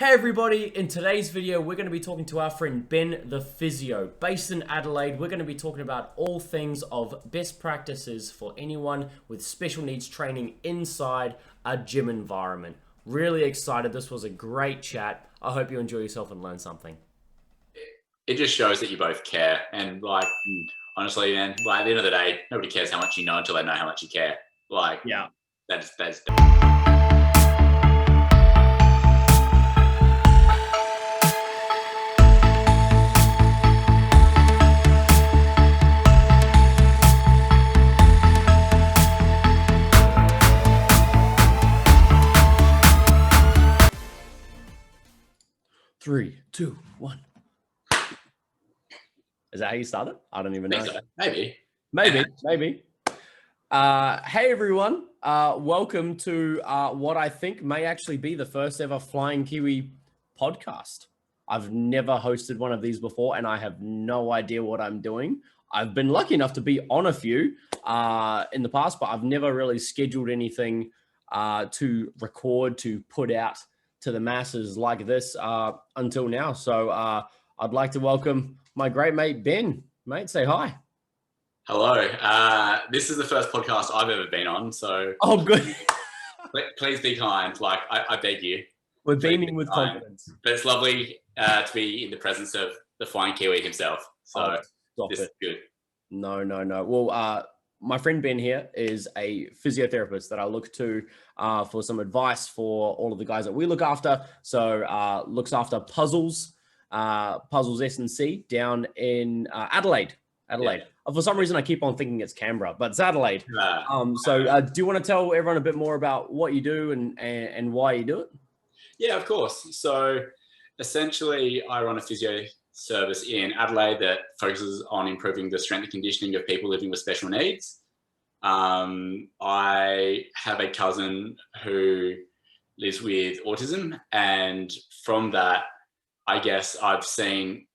Hey everybody, in today's video we're going to be talking to our friend Ben the Physio. Based in Adelaide, we're going to be talking about all things of best practices for anyone with special needs training inside a gym environment. Really excited, this was a great chat. I hope you enjoy yourself and learn something. It just shows that you both care, and honestly, man, at the end of the day, nobody cares how much you know until they know how much you care. Yeah. That's 3, 2, 1. Is that how you started? I don't even know. so. Maybe. Maybe. Hey everyone, welcome to what I think may actually be the first ever Flying Kiwi podcast. I've never hosted one of these before and I have no idea what I'm doing. I've been lucky enough to be on a few in the past, but I've never really scheduled anything to record, to put out to the masses like this until now. So I'd like to welcome my great mate, Ben. Mate, say hi. Hello. This is the first podcast I've ever been on, so good. please be kind. I beg you. We're beaming with confidence. But it's lovely to be in the presence of the Flying Kiwi himself. So this is good. No. Well, my friend Ben here is a physiotherapist that I look to for some advice for all of the guys that we look after. So looks after Puzzles S&C down in Adelaide. Yeah. For some reason, I keep on thinking it's Canberra, but it's Adelaide. So do you want to tell everyone a bit more about what you do and why you do it? Yeah, of course. So essentially, I run a physio service in Adelaide that focuses on improving the strength and conditioning of people living with special needs. I have a cousin who lives with autism, and from that, I guess I've seen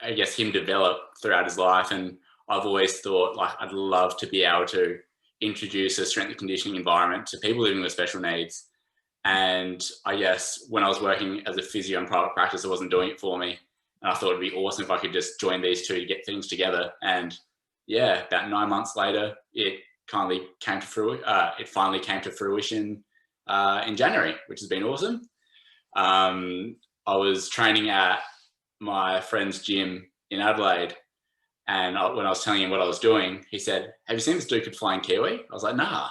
him develop throughout his life, and I've always thought I'd love to be able to introduce a strength and conditioning environment to people living with special needs. And I guess when I was working as a physio in private practice, it wasn't doing it for me. And I thought it'd be awesome if I could just join these two to get things together. And yeah, about 9 months later, it finally came to fruition in January, which has been awesome. I was training at my friend's gym in Adelaide, and when I was telling him what I was doing, he said, "Have you seen this dude called Flying Kiwi?" I was like, "Nah."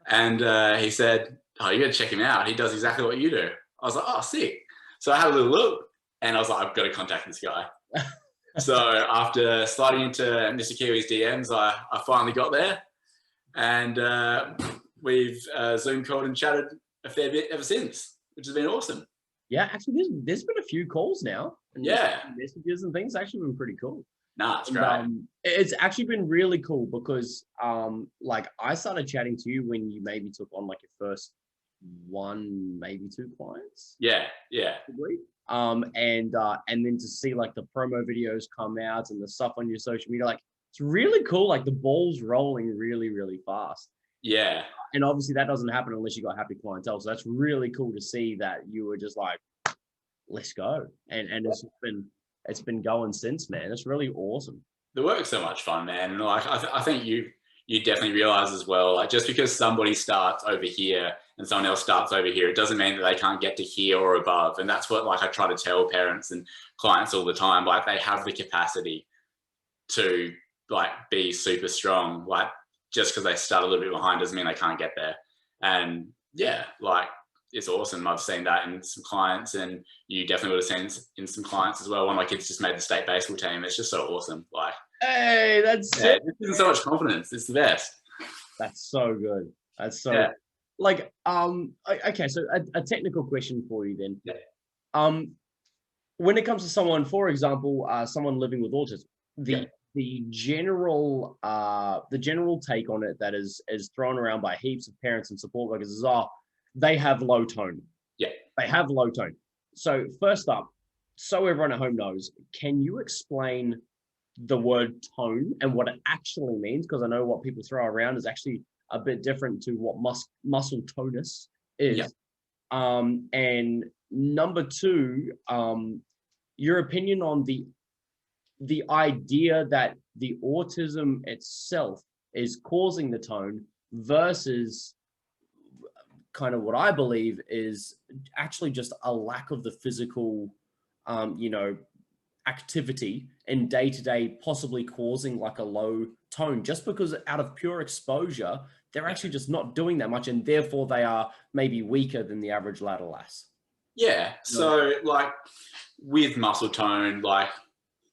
And he said, "Oh, you gotta check him out. He does exactly what you do." I was like, "Oh, sick." So I had a little look, and I was like, "I've got to contact this guy." So after sliding into Mr. Kiwi's DMs, I finally got there, and we've Zoom called and chatted a fair bit ever since, which has been awesome. Yeah, actually, there's been a few calls now. And messages and things. It's actually been pretty cool. Nah, it's great. It's actually been really cool because, I started chatting to you when you maybe took on your first 1, maybe 2 clients. Yeah. And then to see the promo videos come out and the stuff on your social media, it's really cool. The ball's rolling really, really fast. Yeah. And obviously that doesn't happen unless you got happy clientele. So that's really cool to see that you were just let's go. And it's been going since, man. It's really awesome. The work's so much fun, man. I think you definitely realize as well, just because somebody starts over here and someone else starts over here, it doesn't mean that they can't get to here or above. And that's what I try to tell parents and clients all the time. They have the capacity to be super strong. Just because they start a little bit behind doesn't mean they can't get there. And yeah, it's awesome. I've seen that in some clients, and you definitely would have seen in some clients as well. One of my kids just made the state baseball team. It's just so awesome. Hey, that's it. This is so much confidence. It's the best. That's so good. That's so okay. So a technical question for you then. Yeah. When it comes to someone, for example, someone living with autism, the general take on it that is thrown around by heaps of parents and support workers is, they have low tone. Yeah. They have low tone. So first up, so everyone at home knows, can you explain the word tone and what it actually means? Because I know what people throw around is actually a bit different to what muscle tonus is. Yeah. And number two, your opinion on the idea that the autism itself is causing the tone versus kind of what I believe is actually just a lack of the physical, activity in day-to-day, possibly causing like a low tone, just because out of pure exposure, they're actually just not doing that much, and therefore they are maybe weaker than the average lad or lass. Yeah. So like with muscle tone, like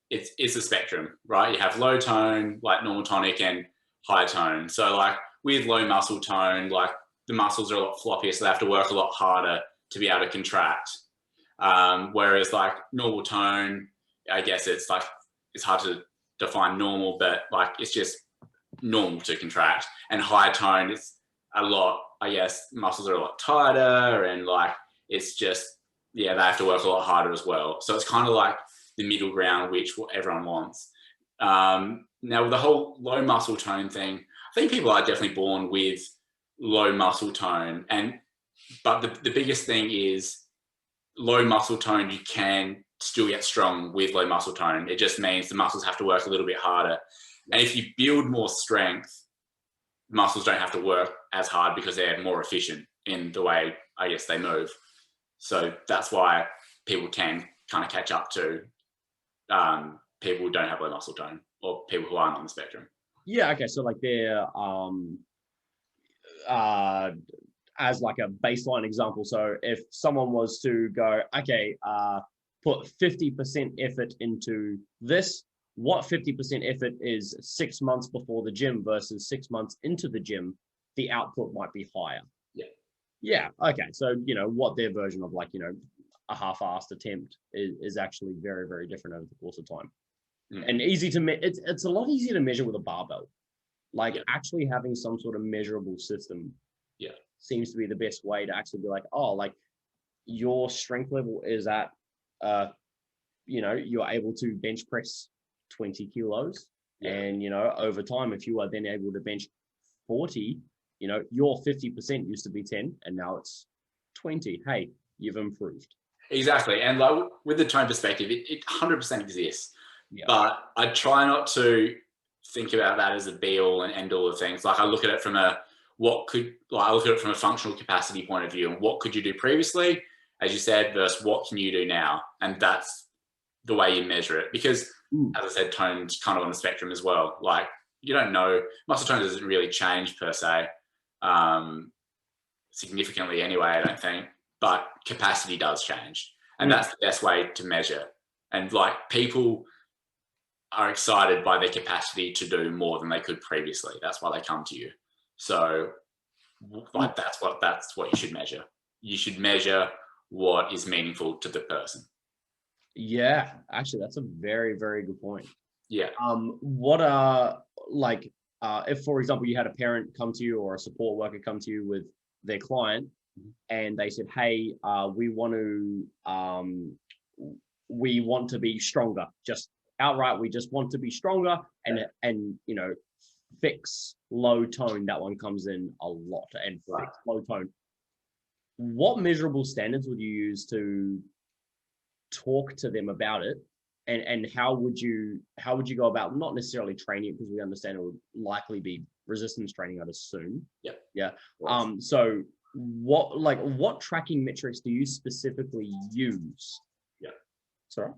it's a spectrum, right? You have low tone, like normal tonic, and high tone. So like with low muscle tone, like the muscles are a lot floppier, so they have to work a lot harder to be able to contract. Whereas like normal tone, I guess it's hard to define normal, but like it's just normal to contract. And high tone, it's a lot, I guess, muscles are a lot tighter, and like it's just, yeah, they have to work a lot harder as well. So it's kind of like the middle ground, which everyone wants. Now with the whole low muscle tone thing, I think people are definitely born with low muscle tone, but the biggest thing is low muscle tone, you can still get strong with low muscle tone. It just means the muscles have to work a little bit harder. And if you build more strength, muscles don't have to work as hard because they're more efficient in the way, I guess, they move. So that's why people can kind of catch up to people who don't have low muscle tone, or people who aren't on the spectrum. Yeah, okay. So like they're as like a baseline example. So if someone was to go, okay, put 50% effort into this, what 50% effort is 6 months before the gym versus 6 months into the gym, the output might be higher. Yeah. Yeah. Okay. So, what their version of like, a half-assed attempt is actually very, very different over the course of time. And easy to it's a lot easier to measure with a barbell. Like actually having some sort of measurable system seems to be the best way to actually be like, oh, like your strength level is at you're able to bench press 20 kilos, and over time, if you are then able to bench 40, your 50% used to be 10 and now it's 20. Hey, you've improved. Exactly. And like with the tone perspective, it 100% exists. But I try not to think about that as a be all and end all of things. Like I look at it from I look at it from a functional capacity point of view, and what could you do previously, as you said, versus what can you do now? And that's the way you measure it. Because as I said, tone's kind of on the spectrum as well. Like you don't know, muscle tone doesn't really change per se, significantly anyway, I don't think, but capacity does change. And that's the best way to measure. And like people are excited by their capacity to do more than they could previously. That's why they come to you. So like that's what you should measure. You should measure what is meaningful to the person. Yeah, actually that's a very, very good point. Yeah. What are like if for example you had a parent come to you or a support worker come to you with their client and they said, hey, we want to be stronger, just outright, we just want to be stronger and fix low tone. That one comes in a lot. And fix low tone. What measurable standards would you use to talk to them about it? And how would you go about not necessarily training it, because we understand it would likely be resistance training, I'd assume. Yeah. So what tracking metrics do you specifically use? Sorry.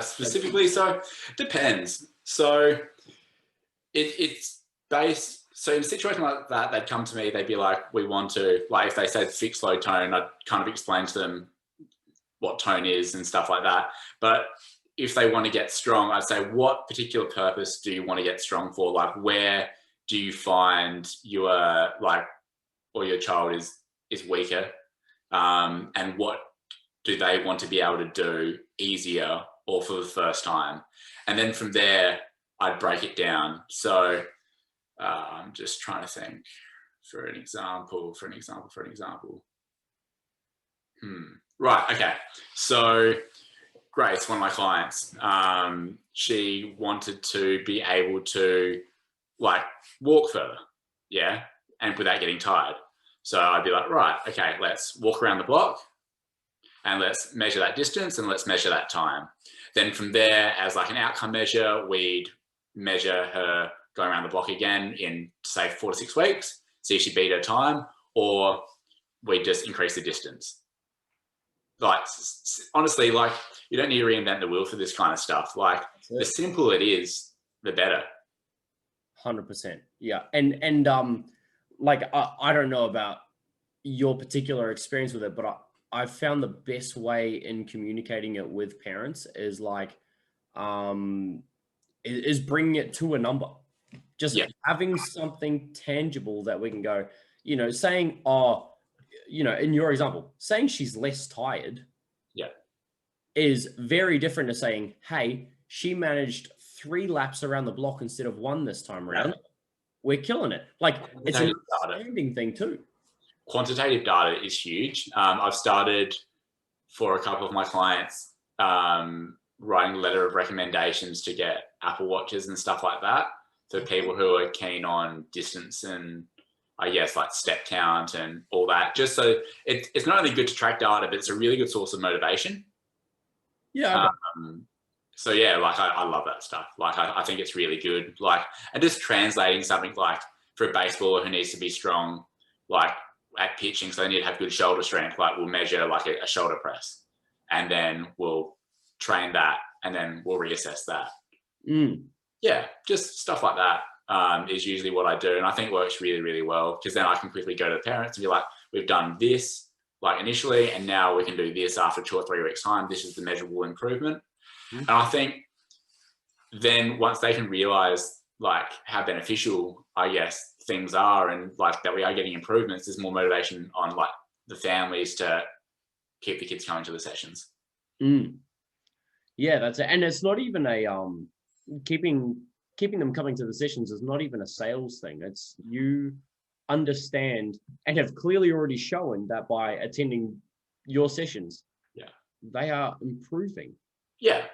Specifically, so depends. So it's based. So in a situation like that, they'd come to me. They'd be like, "We want to," like if they said fix low tone, I'd kind of explain to them what tone is and stuff like that. But if they want to get strong, I'd say, what particular purpose do you want to get strong for? Like, where do you find you are like, or your child is weaker, and what do they want to be able to do easier or for the first time? And then from there, I'd break it down. So I'm just trying to think for an example. Right, okay. So Grace, one of my clients, she wanted to be able to like walk further, and without getting tired. So I'd be like, right, okay, let's walk around the block and let's measure that distance and let's measure that time. Then from there, as like an outcome measure, we'd measure her going around the block again in, say, 4 to 6 weeks, see if she beat her time, or we just increase the distance. Like, honestly, like, you don't need to reinvent the wheel for this kind of stuff. Like, the simpler it is, the better. 100%. Yeah. And like, I don't know about your particular experience with it, but I've found the best way in communicating it with parents is like, is bringing it to a number. Just having something tangible that we can go, you know, saying, oh, you know, in your example, saying she's less tired is very different to saying, hey, she managed 3 laps around the block instead of 1 this time around. Yeah. We're killing it. Like, it's an understanding thing too. Quantitative data is huge. I've started for a couple of my clients writing a letter of recommendations to get Apple Watches and stuff like that. So people who are keen on distance and I guess like step count and all that, just so it's not only good to track data, but it's a really good source of motivation. Yeah. So yeah, like I love that stuff. Like I think it's really good. Like, and just translating something like for a baseballer who needs to be strong, like at pitching, so they need to have good shoulder strength. Like we'll measure like a shoulder press, and then we'll train that, and then we'll reassess that. Yeah, just stuff like that is usually what I do, and I think it works really, really well because then I can quickly go to the parents and be like, "We've done this like initially, and now we can do this after 2 or 3 weeks time. This is the measurable improvement." And I think then once they can realize like how beneficial, I guess, things are and like that we are getting improvements, there's more motivation on like the families to keep the kids coming to the sessions. Yeah, that's it. And it's not even a keeping them coming to the sessions is not even a sales thing. It's you understand and have clearly already shown that by attending your sessions, they are improving. Yeah.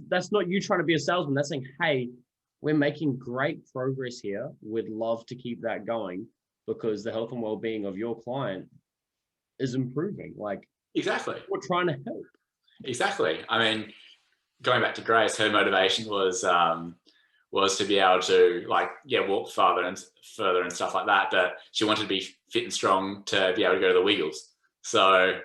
That's not you trying to be a salesman. That's saying, hey, we're making great progress here. We'd love to keep that going because the health and well-being of your client is improving. Like, exactly. We're trying to help. Exactly. I mean, going back to Grace, her motivation was to be able to like, walk further and stuff like that. But she wanted to be fit and strong to be able to go to the Wiggles. So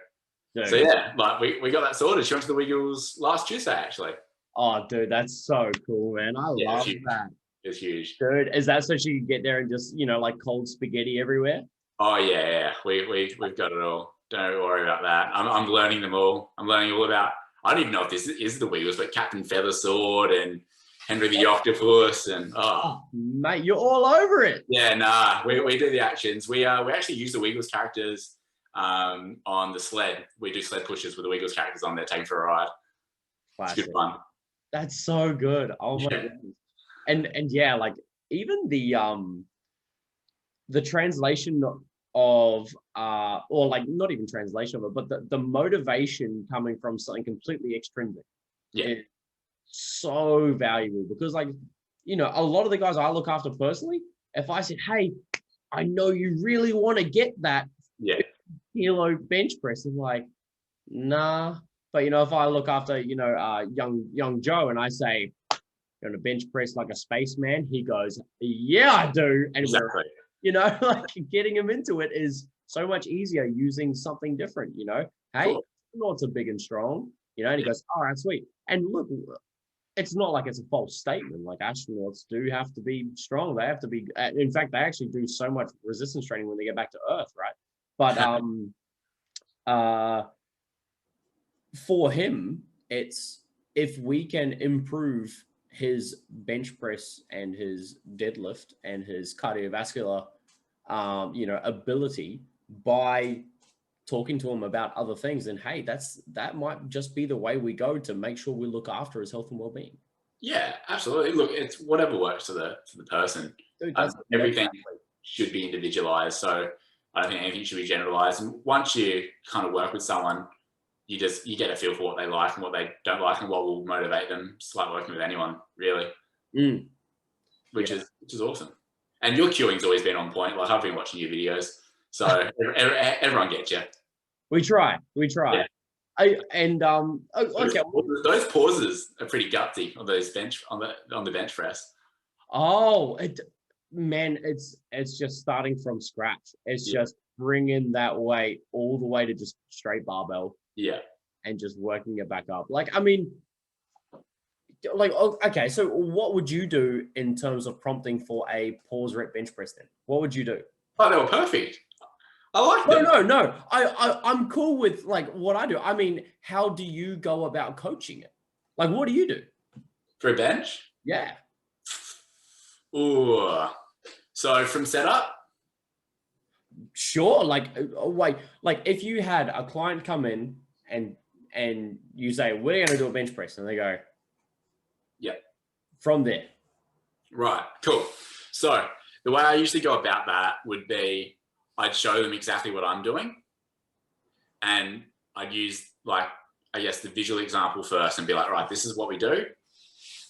like we got that sorted. She went to the Wiggles last Tuesday, actually. Oh, dude, that's so cool, man. I love that. It's huge. Dude, is that so she could get there and just, like cold spaghetti everywhere? Oh, yeah. We've got it all. Don't worry about that. I'm learning them all. I'm learning all about, I don't even know if this is the Wiggles, but Captain Feathersword and Henry the Octopus and mate, you're all over it. Yeah, nah, we do the actions. We actually use the Wiggles characters on the sled. We do sled pushes with the Wiggles characters on there, taking for a ride. Classic. It's good fun. That's so good. Oh my goodness. And yeah, like even the translation of or like not even translation of it, but the motivation coming from something completely extrinsic. Yeah. So valuable because like, a lot of the guys I look after personally, if I said, hey, I know you really want to get that kilo bench press, I'm like, nah. But if I look after, young Joe and I say, you're gonna bench press like a spaceman, he goes, yeah, I do. And exactly. Like getting him into it is so much easier using something different, Hey, cool. Astronauts are big and strong, and he goes, all right, sweet. And look, it's not like it's a false statement. Like astronauts do have to be strong. They have to be, in fact, they actually do so much resistance training when they get back to Earth, right? But for him, it's if we can improve his bench press and his deadlift and his cardiovascular, ability by talking to him about other things, then hey, that might just be the way we go to make sure we look after his health and well-being. Yeah, absolutely. Look, it's whatever works for the person. Dude, everything should be individualized. So I don't think anything should be generalized. And once you kind of work with someone, you get a feel for what they like and what they don't like and what will motivate them. It's like working with anyone, really. Which is awesome. And your cueing's always been on point. Like I've been watching your videos. So everyone gets you. We try. Yeah. Okay. Those pauses are pretty gutsy on those on the bench press. Oh, it's just starting from scratch. It's just bringing that weight all the way to just straight barbell. Yeah. And just working it back up. Like, I mean, like, okay, so what would you do in terms of prompting for a pause rep bench press then? What would you do? Oh, they were perfect. I like them. No. I'm cool with like what I do. I mean, how do you go about coaching it? Like, what do you do? For a bench? Yeah. Ooh. So from setup? Sure. Like, wait, like if you had a client come in and you say, we're going to do a bench press, and they go, yeah. From there. Right. Cool. So the way I usually go about that would be I'd show them exactly what I'm doing. And I'd use like, I guess the visual example first and be like, right, this is what we do.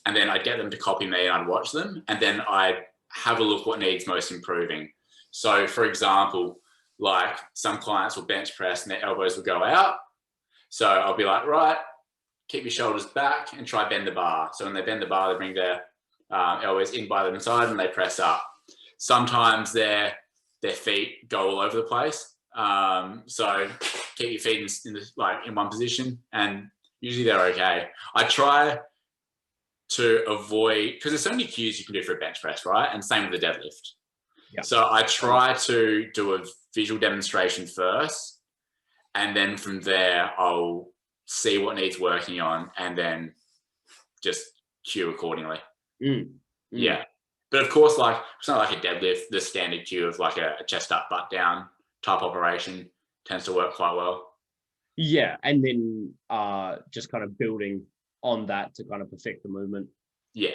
And then I'd get them to copy me and I'd watch them. And then I'd have a look what needs most improving. So for example, like some clients will bench press and their elbows will go out. So I'll be like, right, keep your shoulders back and try bend the bar. So when they bend the bar, they bring their elbows in by their side and they press up. Sometimes their feet go all over the place. So keep your feet in one position, and usually they're okay. I try to avoid, because there's so many cues you can do for a bench press, right? And same with the deadlift. Yeah. So I try to do a visual demonstration first, and then from there I'll see what needs working on and then just cue accordingly. Yeah. But of course, like it's not like a deadlift, the standard cue of like a chest up, butt down type operation tends to work quite well. Yeah. And then just kind of building on that to kind of perfect the movement. Yeah.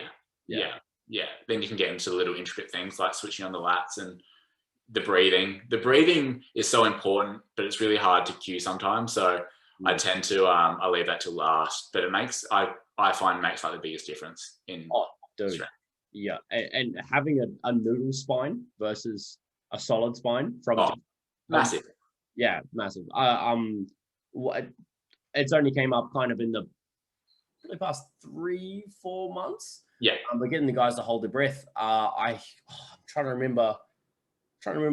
Then you can get into little intricate things like switching on the lats and the breathing. The breathing is so important, but it's really hard to cue sometimes. So I tend to I leave that to last. But I find makes like the biggest difference in strength. Yeah, and having a noodle spine versus a solid spine from massive. Yeah, massive. It's only came up kind of in the past 3-4 months. Yeah, we're getting the guys to hold their breath. I'm trying to remember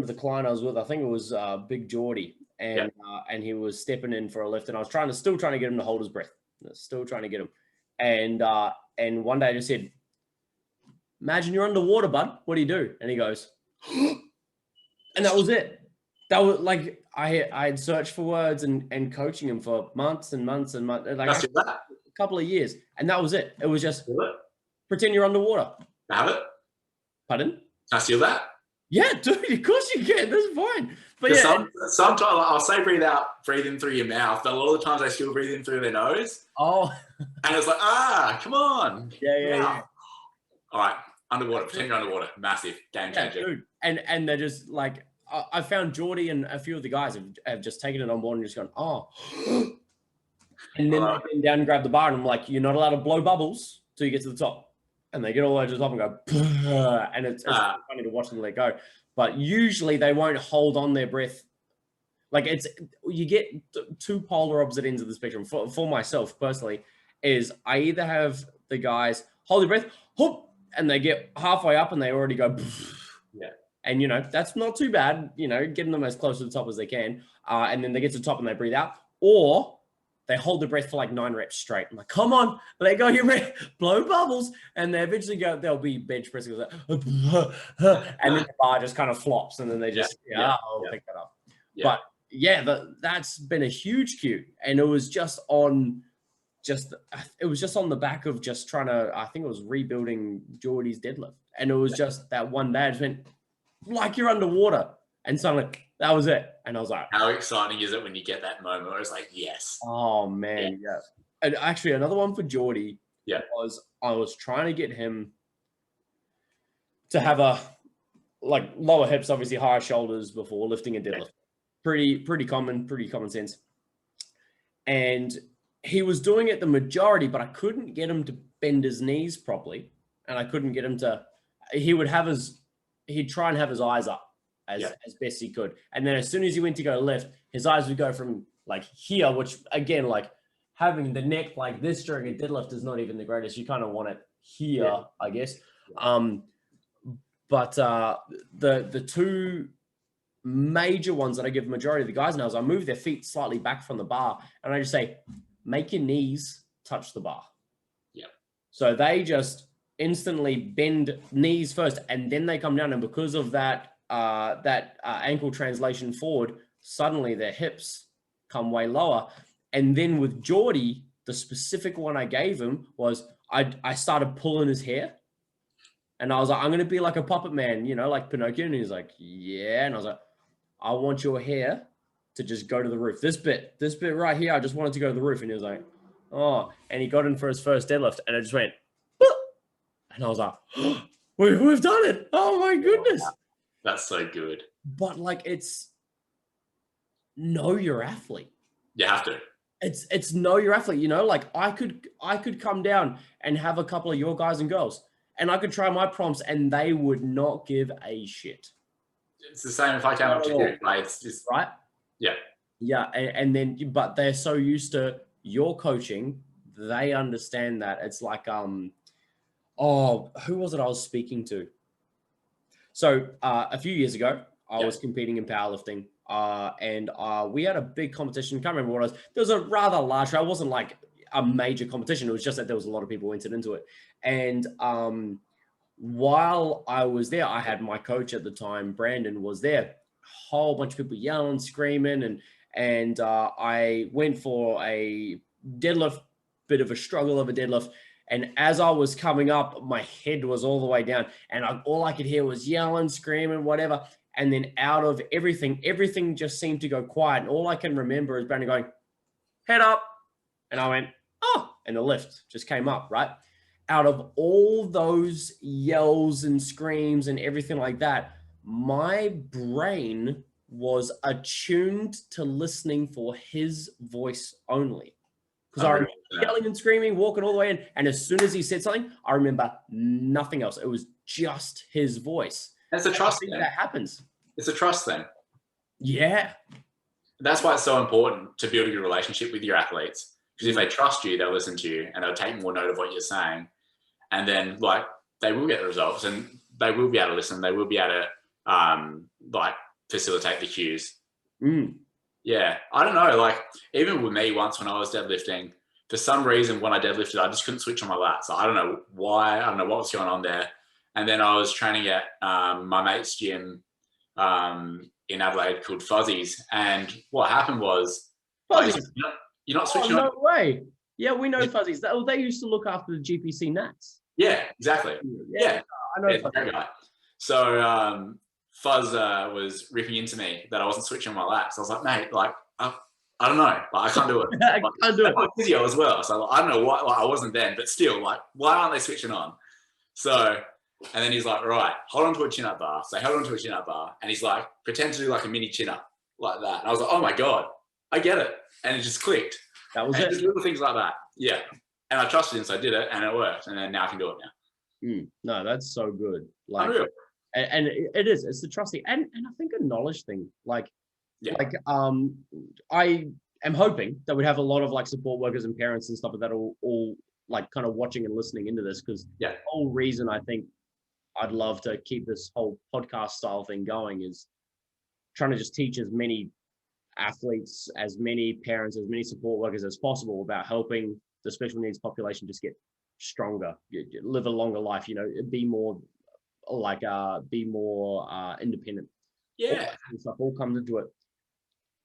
the client I was with. I think it was Big Geordie, and he was stepping in for a lift, and I was still trying to get him to hold his breath. Still trying to get him, and one day I just said, imagine you're underwater, bud. What do you do? And he goes, and that was it. That was like, I had searched for words and coaching him for months and months and months, like a couple of years. And that was it. It was just pretend you're underwater. Have it? Pardon? Can I steal that? Yeah, dude, of course you can. That's fine. But yeah, sometimes I'll say breathe in through your mouth, but a lot of the times I still breathe in through their nose. Oh. And it's like, come on. Yeah. All right, underwater, pretend you're underwater. Massive, game changer. Dude. And they're just like, I found Geordie and a few of the guys have just taken it on board and just gone, oh. And then they bend down and grab the bar, and I'm like, you're not allowed to blow bubbles till you get to the top. And they get all the way to the top and go, and it's funny to watch them let go. But usually they won't hold on their breath. Like you get two polar opposite ends of the spectrum. For myself personally, is I either have the guys hold their breath, whoop, and they get halfway up and they already go, and that's not too bad. Getting them as close to the top as they can, and then they get to the top and they breathe out, or they hold their breath for like 9 reps straight. I'm like, come on, let go your breath, blow bubbles. And they eventually they'll be bench pressing, and then the bar just kind of flops, and then they just, I'll pick that up. Yeah. But yeah, that's been a huge cue. And it was just on the back of just trying to, I think it was rebuilding Geordie's deadlift. And it was just that one day I just went, like you're underwater. And suddenly that was it. And I was like, how exciting is it when you get that moment where it's like, yes. Oh man. Yeah. And actually another one for Geordie was I was trying to get him to have like lower hips, obviously higher shoulders before lifting a deadlift. Pretty common sense. And he was doing it the majority, but I couldn't get him to bend his knees properly. And I couldn't get him to, he'd try and have his eyes up as best he could. And then as soon as he went to go lift, his eyes would go from like here, which again, like having the neck like this during a deadlift is not even the greatest. You kind of want it here, I guess. But the two major ones that I give the majority of the guys now is I move their feet slightly back from the bar and I just say, make your knees touch the bar. Yeah. So they just instantly bend knees first and then they come down, and because of that ankle translation forward, suddenly their hips come way lower. And then with Geordie, the specific one I gave him was I started pulling his hair. And I was like, I'm going to be like a puppet man, you know, like Pinocchio. And he's like, yeah. And I was like, I want your hair to just go to the roof. This bit right here, I just wanted to go to the roof. And he was like, oh. And he got in for his first deadlift. And it just went, boop. And I was like, oh, we've done it. Oh, my goodness. That's so good. But like, it's know your athlete. You have to. It's know your athlete. You know, like I could come down and have a couple of your guys and girls. And I could try my prompts and they would not give a shit. It's the same if I came up to you. Like, it's just, right? Yeah. Yeah. And then, but they're so used to your coaching, they understand that. It's like, who was it I was speaking to? So a few years ago, I was competing in powerlifting and we had a big competition. Can't remember what it was. There was a rather large, it wasn't like a major competition. It was just that there was a lot of people entered into it. And while I was there, I had my coach at the time, Brandon, was there. A whole bunch of people yelling, screaming, and I went for a deadlift, bit of a struggle of a deadlift. And as I was coming up, my head was all the way down, and all I could hear was yelling, screaming, whatever. And then out of everything just seemed to go quiet. And all I can remember is Brandon going, head up. And I went, oh, and the lift just came up, right? Out of all those yells and screams and everything like that, my brain was attuned to listening for his voice only. Because I remember yelling and screaming, walking all the way in. And as soon as he said something, I remember nothing else. It was just his voice. It's a trust thing. That happens. It's a trust thing. Yeah. That's why it's so important to build a good relationship with your athletes. Because if they trust you, they'll listen to you and they'll take more note of what you're saying. And then, like, they will get the results and they will be able to listen. They will be able to, facilitate the cues. Yeah. I don't know. Like, even with me once when I was deadlifting, for some reason, when I deadlifted, I just couldn't switch on my lats. So I don't know why. I don't know what was going on there. And then I was training at my mate's gym in Adelaide called Fuzzies. And what happened was, Fuzzies. You're not switching on. No way. Yeah, we know Fuzzies. They used to look after the GPC Nats. Yeah, exactly. Yeah. I know. Yeah, so Fuzz was ripping into me that I wasn't switching on my lats. I was like, mate, like, I don't know. Like, I can't do it. I can't do it. I'm physio as well. So I don't know why, like, I wasn't then, but still, like, why aren't they switching on? So, and then he's like, right, hold on to a chin-up bar. So I held on to a chin-up bar. And he's like, pretend to do like a mini chin-up like that. And I was like, oh my God, I get it. And it just clicked. That was and it. Just little things like that. Yeah. And I trusted him, so I did it, and it worked. And then now I can do it now. No, that's so good. Like, Unreal. And it is. It's the trusting, and I think a knowledge thing. I am hoping that we have a lot of like support workers and parents and stuff that are all like kind of watching and listening into this, because the whole reason I think I'd love to keep this whole podcast style thing going is trying to just teach as many athletes, as many parents, as many support workers as possible about helping the special needs population just get stronger, live a longer life, be more independent. Yeah. And stuff all comes into it.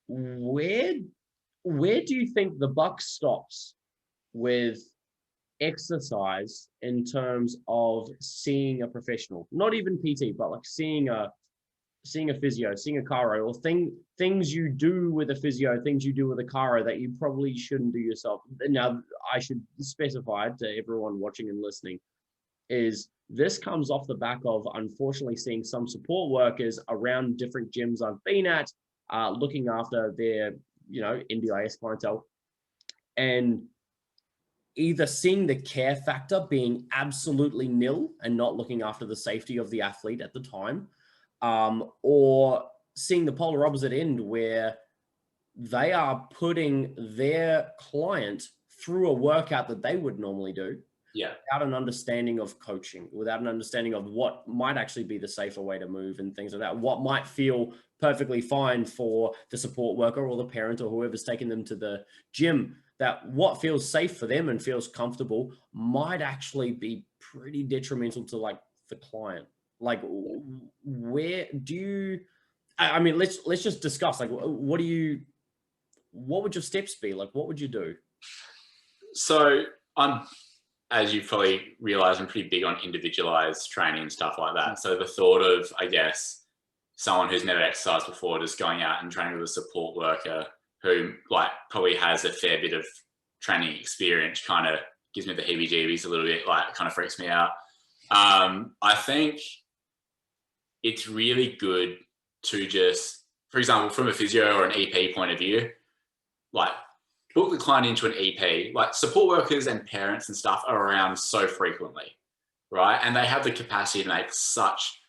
Where do you think the buck stops with exercise in terms of seeing a professional, not even PT, but like seeing a physio, seeing a chiro, or things you do with a physio, things you do with a chiro that you probably shouldn't do yourself? Now, I should specify to everyone watching and listening, is this comes off the back of, unfortunately, seeing some support workers around different gyms I've been at, looking after their, NDIS clientele, and either seeing the care factor being absolutely nil and not looking after the safety of the athlete at the time, or seeing the polar opposite end where they are putting their client through a workout that they would normally do without an understanding of coaching, without an understanding of what might actually be the safer way to move and things like that, what might feel perfectly fine for the support worker or the parent or whoever's taking them to the gym, that what feels safe for them and feels comfortable might actually be pretty detrimental to like the client. Like, where do you, I mean, let's just discuss, like, what would your steps be? Like, what would you do? So as you probably realize, I'm pretty big on individualized training and stuff like that. So the thought of, I guess, someone who's never exercised before just going out and training with a support worker who like probably has a fair bit of training experience kind of gives me the heebie-jeebies a little bit, like kind of freaks me out. I think it's really good to just, for example, from a physio or an EP point of view, like book the client into an EP. Like support workers and parents and stuff are around so frequently, right? And they have the capacity to make such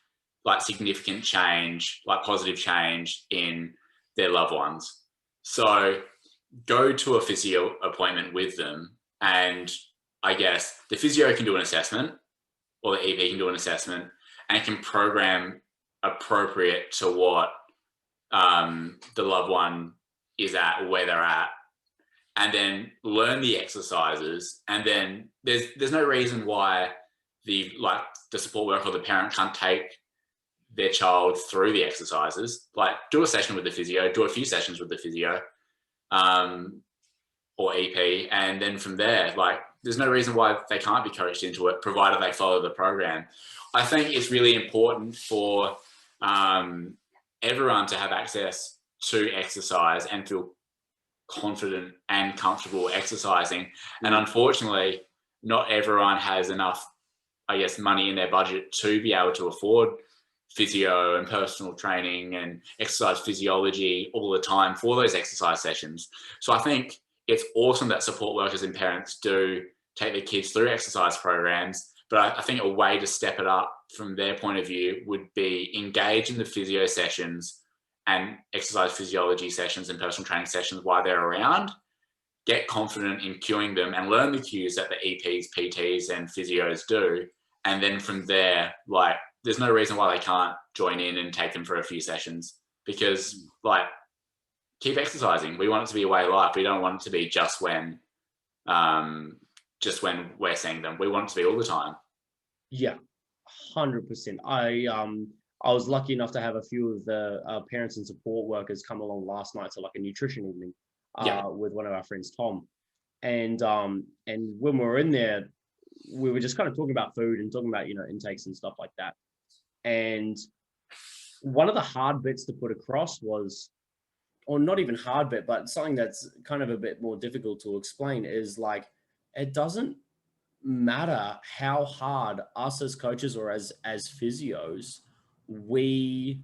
like significant change, like positive change in their loved ones. So go to a physio appointment with them, and I guess the physio can do an assessment or the EP can do an assessment and can program appropriate to what the loved one is at, where they're at, and then learn the exercises. And then there's no reason why the support worker or the parent can't take their child through the exercises. Like do a session with the physio, do a few sessions with the physio or EP, and then from there, like there's no reason why they can't be coached into it, provided they follow the program. I think it's really important for everyone to have access to exercise and feel confident and comfortable exercising. And unfortunately, not everyone has enough, I guess, money in their budget to be able to afford physio and personal training and exercise physiology all the time for those exercise sessions. So I think it's awesome that support workers and parents do take their kids through exercise programs, but I think a way to step it up from their point of view would be engage in the physio sessions and exercise physiology sessions and personal training sessions while they're around, get confident in cueing them and learn the cues that the EPs, PTs and physios do. And then from there, like, there's no reason why they can't join in and take them for a few sessions, because like, keep exercising. We want it to be a way of life. We don't want it to be just when we're seeing them. We want it to be all the time. Yeah, 100%. I was lucky enough to have a few of the parents and support workers come along last night to like a nutrition evening with one of our friends, Tom. And when we were in there, we were just kind of talking about food and talking about, intakes and stuff like that. And one of the hard bits to put across was, or not even hard bit, but something that's kind of a bit more difficult to explain, is like, it doesn't matter how hard us as coaches or as physios, we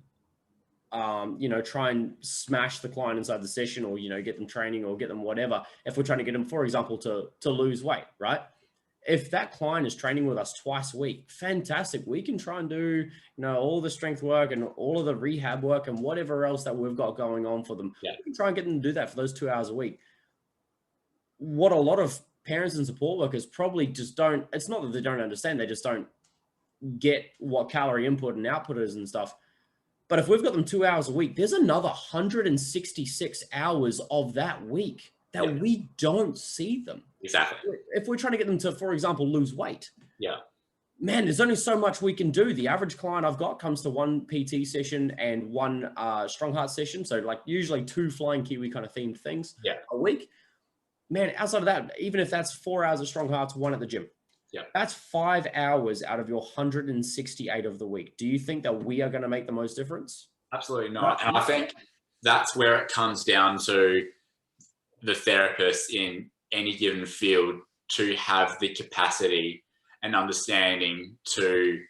try and smash the client inside the session, or get them training or get them whatever. If we're trying to get them, for example, to lose weight, right? If that client is training with us twice a week, fantastic. We can try and do all the strength work and all of the rehab work and whatever else that we've got going on for them. We can try and get them to do that for those 2 hours a week. What a lot of parents and support workers probably just don't, it's not that they don't understand, they just don't get what calorie input and output is and stuff. But if we've got them 2 hours a week, there's another 166 hours of that week that we don't see them. Exactly. If we're trying to get them to, for example, lose weight, man, there's only so much we can do. The average client I've got comes to one PT session and one strong heart session. So like usually 2 Flying Kiwi kind of themed things a week. Man, outside of that, even if that's 4 hours of strong hearts, 1 at the gym, that's 5 hours out of your 168 of the week. Do you think that we are going to make the most difference? Absolutely not. And I think that's where it comes down to the therapist in any given field to have the capacity and understanding to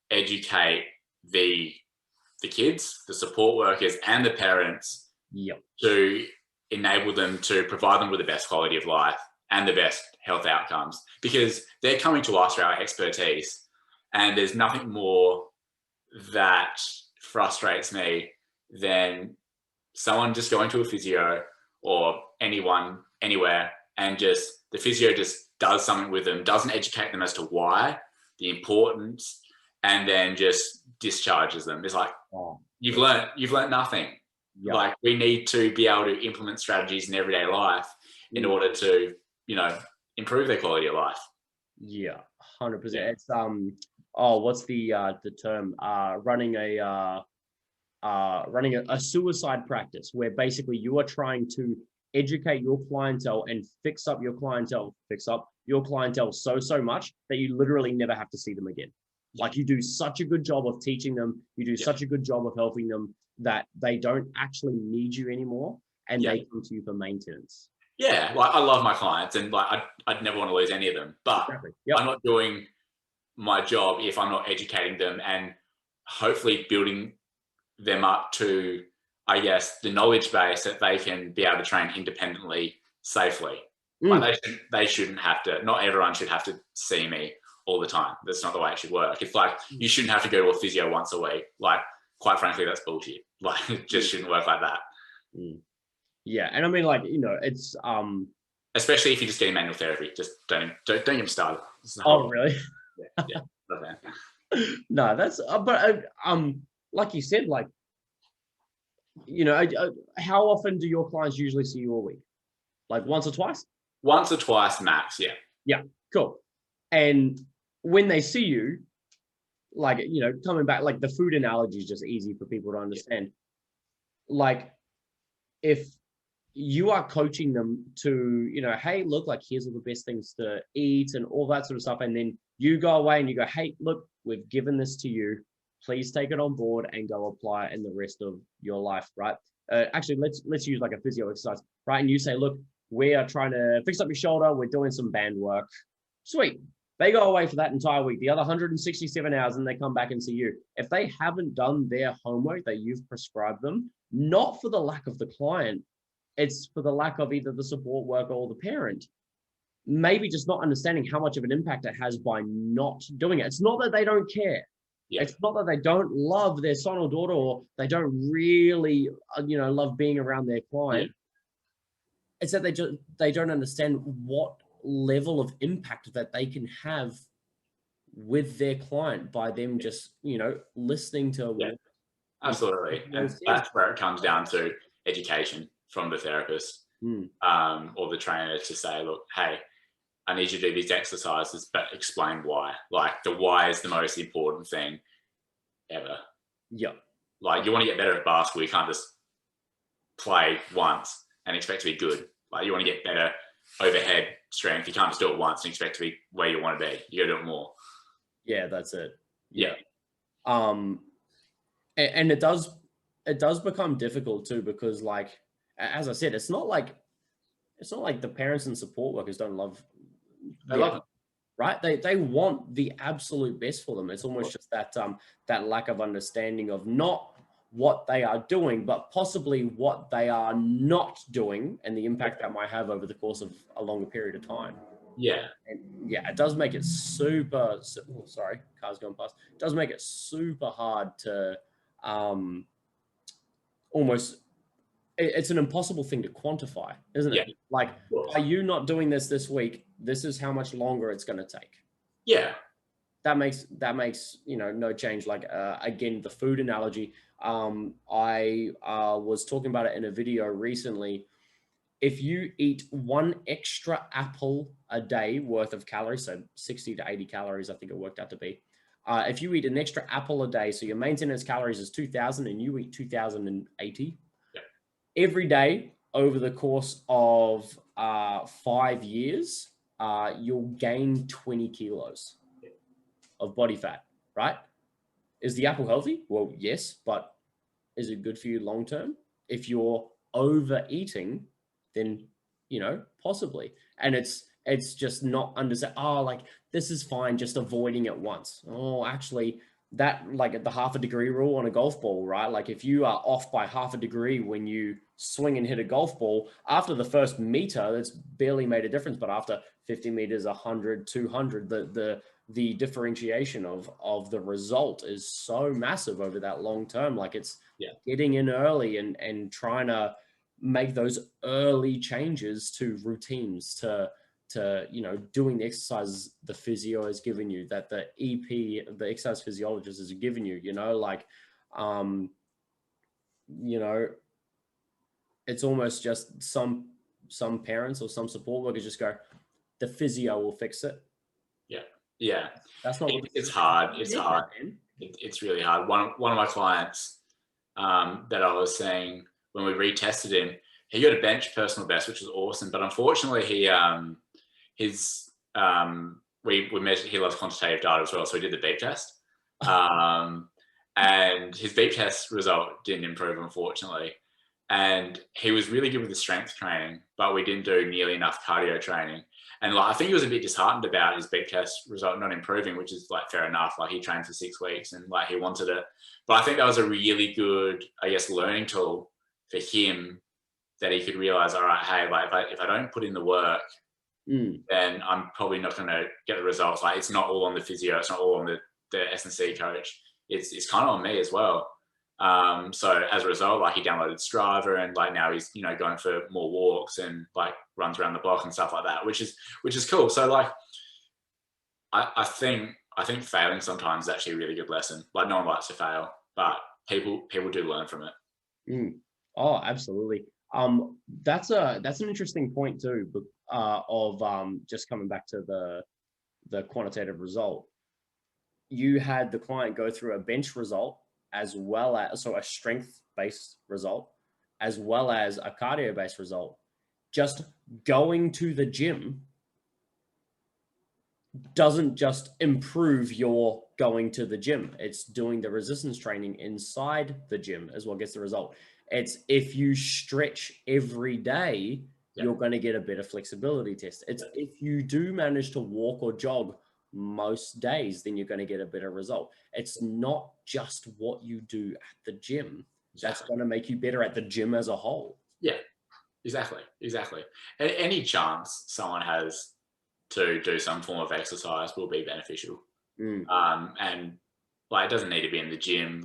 educate the kids, the support workers and the parents to enable them to provide them with the best quality of life and the best health outcomes, because they're coming to us for our expertise, and there's nothing more that frustrates me than someone just going to a physio or anyone anywhere and just the physio just does something with them, doesn't educate them as to why, the importance, and then just discharges them. It's like, you've learnt nothing. Yep. Like, we need to be able to implement strategies in everyday life in order to, improve their quality of life. Yeah, 100%. It's what's the term? Running a suicide practice, where basically you are trying to educate your clientele and fix up your clientele so much that you literally never have to see them again. Like, you do such a good job of teaching them, you do such a good job of helping them that they don't actually need you anymore, and they come to you for maintenance. Yeah, like, I love my clients, and like I'd never want to lose any of them, but I'm not doing my job if I'm not educating them and hopefully building them up to, I guess, the knowledge base that they can be able to train independently, safely. Like, they shouldn't have to, not everyone should have to see me all the time. That's not the way it should work. It's like, you shouldn't have to go to a physio once a week. Like, quite frankly, that's bullshit. Like, it just shouldn't work like that. Yeah, and I mean, like, it's especially if you're just getting manual therapy, just don't get me started. Oh, really? Yeah. No, that's but like you said, like, how often do your clients usually see you a week? Like, once or twice? Once or twice max. Yeah, cool. And when they see you, like, coming back, like, the food analogy is just easy for people to understand. Like, if you are coaching them to, hey, look, like, here's all the best things to eat and all that sort of stuff. And then you go away and you go, hey, look, we've given this to you. Please take it on board and go apply it in the rest of your life, right? Actually, let's use like a physio exercise, right? And you say, look, we are trying to fix up your shoulder. We're doing some band work. Sweet. They go away for that entire week, the other 167 hours, and they come back and see you. If they haven't done their homework that you've prescribed them, not for the lack of the client, it's for the lack of either the support worker or the parent, maybe just not understanding how much of an impact it has by not doing it. It's not that they don't care. It's not that they don't love their son or daughter, or they don't really, love being around their client. It's that they don't understand what level of impact that they can have with their client by them just, listening to. Absolutely. And that's where it comes down to education from the therapist or the trainer to say, look, hey, I need you to do these exercises, but explain why. Like, the why is the most important thing ever. Yeah. Like, you want to get better at basketball, you can't just play once and expect to be good. Like, you want to get better overhead strength, you can't just do it once and expect to be where you want to be. You got to do it more. Yeah, that's it. Yeah. And it does become difficult too, because, like, as I said, it's not like the parents and support workers don't love them, right? They want the absolute best for them. It's almost just that lack of understanding of not what they are doing, but possibly what they are not doing, and the impact that might have over the course of a longer period of time. Yeah. And yeah, it does make it super, sorry, car's going past. It does make it super hard to almost, it's an impossible thing to quantify, isn't it? Like, are you not doing this week? This is how much longer it's going to take. Yeah. That makes, no change. Like, again, the food analogy, I was talking about it in a video recently. If you eat one extra apple a day worth of calories, so 60 to 80 calories, I think it worked out to be. If you eat an extra apple a day, so your maintenance calories is 2,000 and you eat 2,080 every day over the course of 5 years, you'll gain 20 kilos of body fat, right? Is the apple healthy? Well, yes, but is it good for you long term? If you're overeating, then, possibly. And it's just not understand, like, this is fine, just avoiding it once. Oh, actually, that, like, the half a degree rule on a golf ball, right? Like, if you are off by half a degree when you swing and hit a golf ball, after the first meter, that's barely made a difference. But after 50 meters, 100, 200, the the differentiation of the result is so massive over that long term. Like it's getting in early and trying to make those early changes to routines, to doing the exercises the physio has given you, that the EP, the exercise physiologist has given you, it's almost just some parents or some support workers just go, the physio will fix it. Yeah. That's not it's hard. It's hard. It's really hard. One of my clients that I was saying, when we retested him, he got a bench personal best, which was awesome. But unfortunately, we measured, he loves quantitative data as well, so we did the beep test. And his beep test result didn't improve, unfortunately. And he was really good with the strength training, but we didn't do nearly enough cardio training. And I think he was a bit disheartened about his beep test result not improving, which is fair enough. He trained for 6 weeks and he wanted it. But I think that was a really good, learning tool for him, that he could realize, all right, hey, if I don't put in the work, then I'm probably not going to get the results. It's not all on the physio, it's not all on the S&C coach. It's kind of on me as well. So as a result, he downloaded Strava, and now he's going for more walks and runs around the block and stuff like that, which is cool. So I think failing sometimes is actually a really good lesson. No one likes to fail, but people do learn from it. Oh, absolutely. That's an interesting point too, of just coming back to the quantitative result. You had the client go through a bench result, as well as a strength-based result, as well as a cardio-based result. Just going to the gym doesn't just improve your going to the gym. It's doing the resistance training inside the gym as well gets the result. It's if you stretch every day, you're going to get a better flexibility test. It's if you do manage to walk or jog most days, then you're going to get a better result. It's not just what you do at the gym that's going to make you better at the gym as a whole. Yeah, exactly. Any chance someone has to do some form of exercise will be beneficial. And it doesn't need to be in the gym,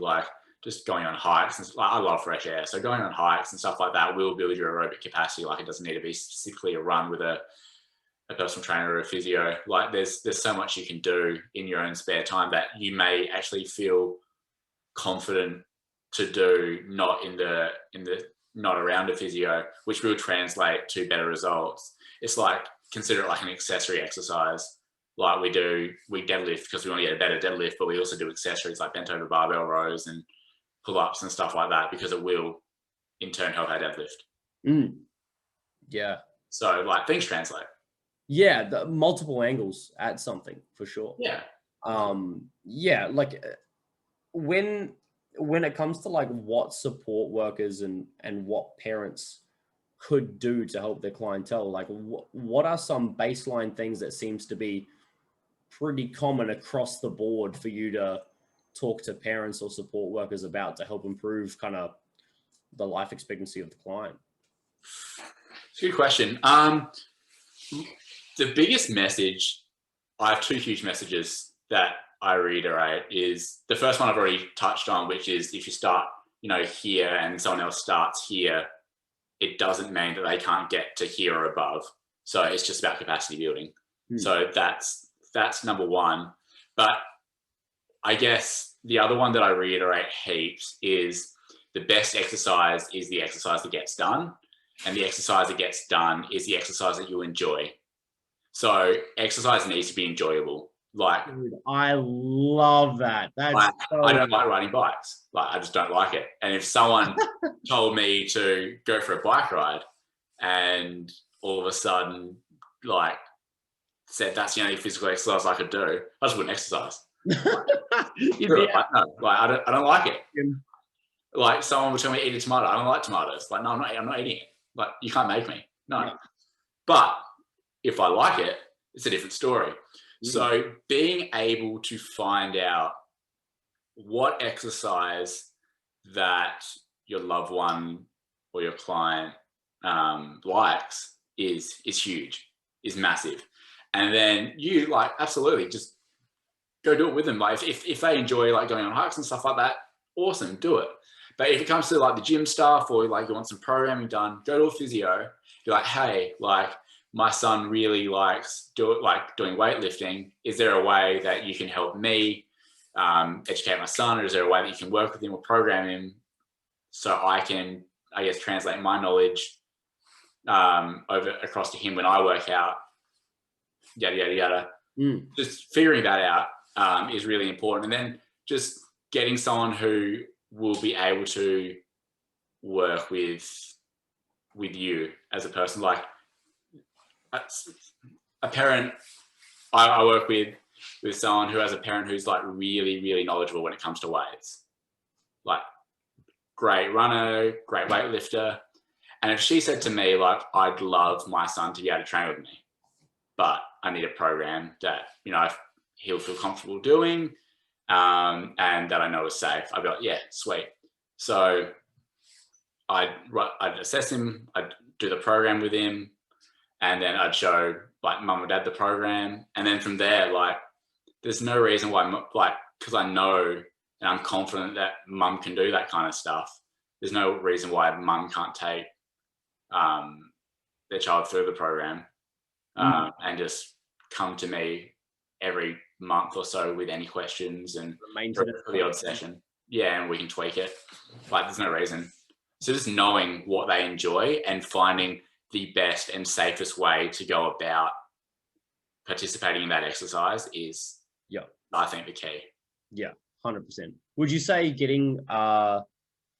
just going on hikes. And, I love fresh air, so going on hikes and stuff like that will build your aerobic capacity. It doesn't need to be specifically a run with a personal trainer or a physio. There's so much you can do in your own spare time that you may actually feel confident to do, not around a physio, which will translate to better results. It's consider it an accessory exercise. We deadlift because we want to get a better deadlift, but we also do accessories like bent over barbell rows and pull-ups and stuff like that, because it will in turn help our deadlift. Yeah. So things translate. Yeah, the multiple angles at something for sure. Yeah. When it comes to what support workers and what parents could do to help their clientele, what are some baseline things that seems to be pretty common across the board for you to talk to parents or support workers about to help improve kind of the life expectancy of the client? It's a good question. The biggest message, I have 2 huge messages that I reiterate. Is the first one I've already touched on, which is if you start, here and someone else starts here, it doesn't mean that they can't get to here or above. So it's just about capacity building. So that's number one. But I guess the other one that I reiterate heaps is the best exercise is the exercise that gets done. And the exercise that gets done is the exercise that you enjoy. So exercise needs to be enjoyable. Dude, I love that. I don't like riding bikes. I just don't like it. And if someone told me to go for a bike ride and all of a sudden said that's the only physical exercise I could do, I just wouldn't exercise. I don't like it. Someone would tell me eat a tomato. I don't like tomatoes. No, I'm not eating it. You can't make me. No. Yeah. But if I like it, it's a different story. So being able to find out what exercise that your loved one or your client likes is huge, is massive. And then you absolutely just go do it with them. Like if they enjoy like going on hikes and stuff like that, awesome, do it. But if it comes to like the gym stuff or like you want some programming done, go to a physio. Be like, hey, like my son really likes doing weightlifting. Is there a way that you can help me educate my son, or is there a way that you can work with him or program him so I can, I guess, translate my knowledge over across to him when I work out, yada, yada, yada. Just figuring that out is really important. And then just getting someone who will be able to work with you as a person. Like a parent, I work with someone who has a parent who's like really, really knowledgeable when it comes to weights. Like great runner, great weightlifter. And if she said to me, like, I'd love my son to be able to train with me, but I need a program that, you know, he'll feel comfortable doing and that I know is safe, I'd be like, yeah, sweet. So I'd assess him, I'd do the program with him, and then I'd show like mum or dad the program. And then from there, like, there's no reason why, like, because I know and I'm confident that mum can do that kind of stuff. There's no reason why mum can't take their child through the program and just come to me every month or so with any questions and for the odd session. Yeah, and we can tweak it. Like, there's no reason. So just knowing what they enjoy and finding the best and safest way to go about participating in that exercise is, I think, the key. Yeah, 100%. Would you say getting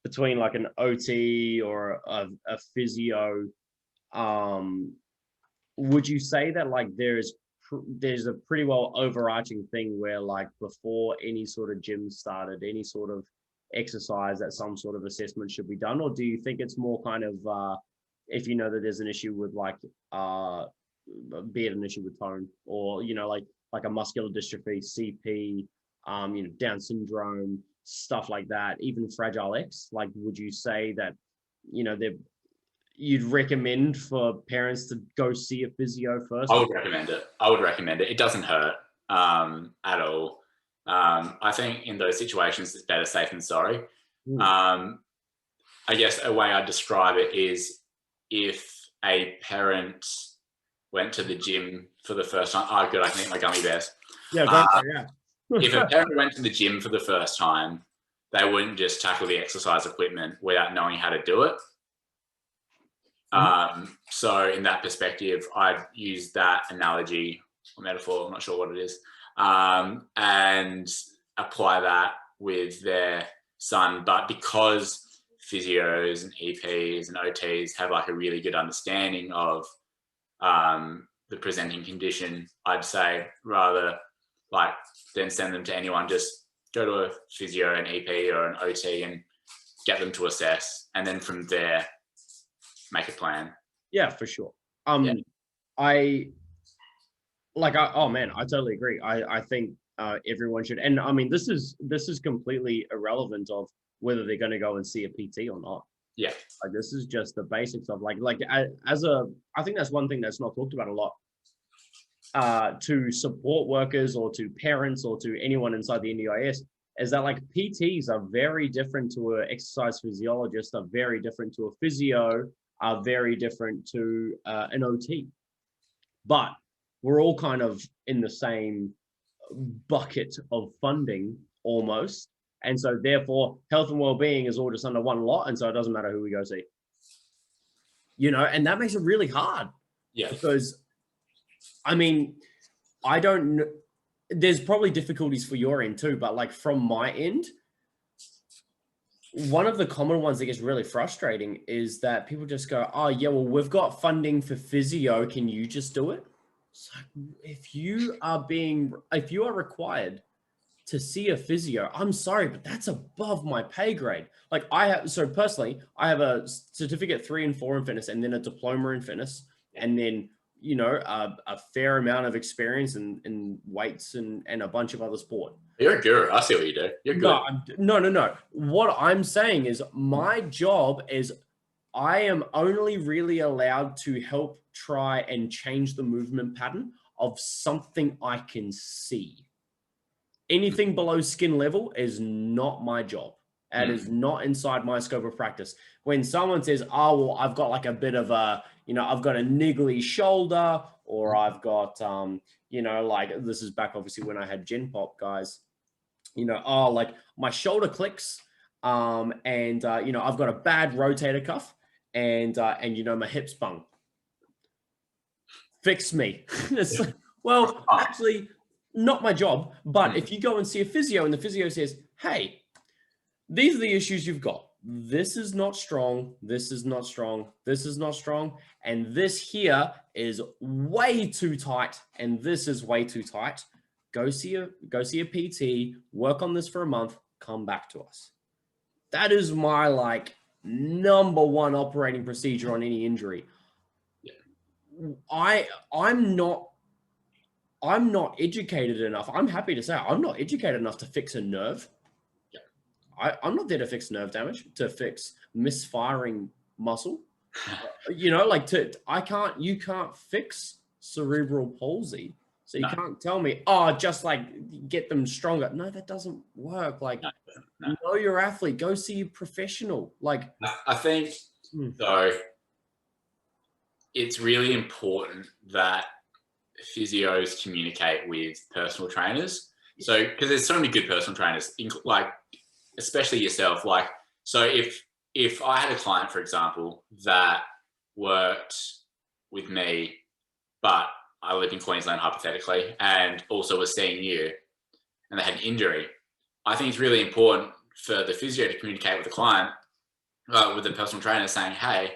between like an OT or a physio, would you say that like there's a pretty well overarching thing where like before any sort of gym started, any sort of exercise, that some sort of assessment should be done? Or do you think it's more kind of if you know that there's an issue with like be it an issue with tone or, you know, like a muscular dystrophy, CP, you know, Down syndrome, stuff like that, even Fragile X, like, would you say that, you know, you'd recommend for parents to go see a physio first? I would recommend it. It doesn't hurt at all. I think in those situations, it's better safe than sorry. I guess a way I describe it is if a parent went to the gym for the first time. Oh, good, I can eat my gummy bears. Yeah, go for it, yeah. If a parent went to the gym for the first time, they wouldn't just tackle the exercise equipment without knowing how to do it. So in that perspective, I'd use that analogy or metaphor, I'm not sure what it is, and apply that with their son. But because physios and EPs and OTs have like a really good understanding of the presenting condition, I'd say rather like than send them to anyone, just go to a physio, an EP or an OT and get them to assess. And then from there, make a plan. Yeah, for sure. Oh man, I totally agree. I think everyone should, and I mean, this is completely irrelevant of whether they're going to go and see a PT or not. Yeah. Like, this is just the basics of I think that's one thing that's not talked about a lot. To support workers or to parents or to anyone inside the NDIS, is that like PTs are very different to an exercise physiologist, are very different to a physio, are very different to an OT. But we're all kind of in the same bucket of funding almost. And so therefore health and well-being is all just under one lot. And so it doesn't matter who we go see, you know, and that makes it really hard. Yeah. Because I mean, I don't know, there's probably difficulties for your end too, but like from my end, one of the common ones that gets really frustrating is that people just go, oh yeah, well, we've got funding for physio. Can you just do it? So if you are required to see a physio, I'm sorry, but that's above my pay grade. Like personally, I have a certificate 3 and 4 in fitness and then a diploma in fitness. And then, you know, a fair amount of experience in weights and a bunch of other sport. You're a guru. I see what you do. You're good. No. What I'm saying is my job is I am only really allowed to help try and change the movement pattern of something I can see. Anything below skin level is not my job. That is not inside my scope of practice. When someone says, oh, well, I've got like a bit of a, I've got a niggly shoulder, or I've got, like this is back obviously when I had Gen Pop guys, oh, like my shoulder clicks, and I've got a bad rotator cuff, and my hips bung. Fix me. It's like, well, actually, not my job. But if you go and see a physio and the physio says, hey, these are the issues you've got. This is not strong. This is not strong. This is not strong. And this here is way too tight. And this is way too tight. Go see a PT, work on this for a month, come back to us. That is my like number one operating procedure on any injury. I'm not educated enough. I'm happy to say I'm not educated enough to fix a nerve. I'm not there to fix nerve damage, to fix misfiring muscle. You can't fix cerebral palsy. So you can't tell me, just like get them stronger. No, that doesn't work. Like, know your athlete, go see a professional. Like, I think though, it's really important that physios communicate with personal trainers. So, because there's so many good personal trainers, like, especially yourself. Like, so if I had a client, for example, that worked with me, but I live in Queensland hypothetically, and also was seeing you, and they had an injury, I think it's really important for the physio to communicate with the client, with the personal trainer, saying, hey,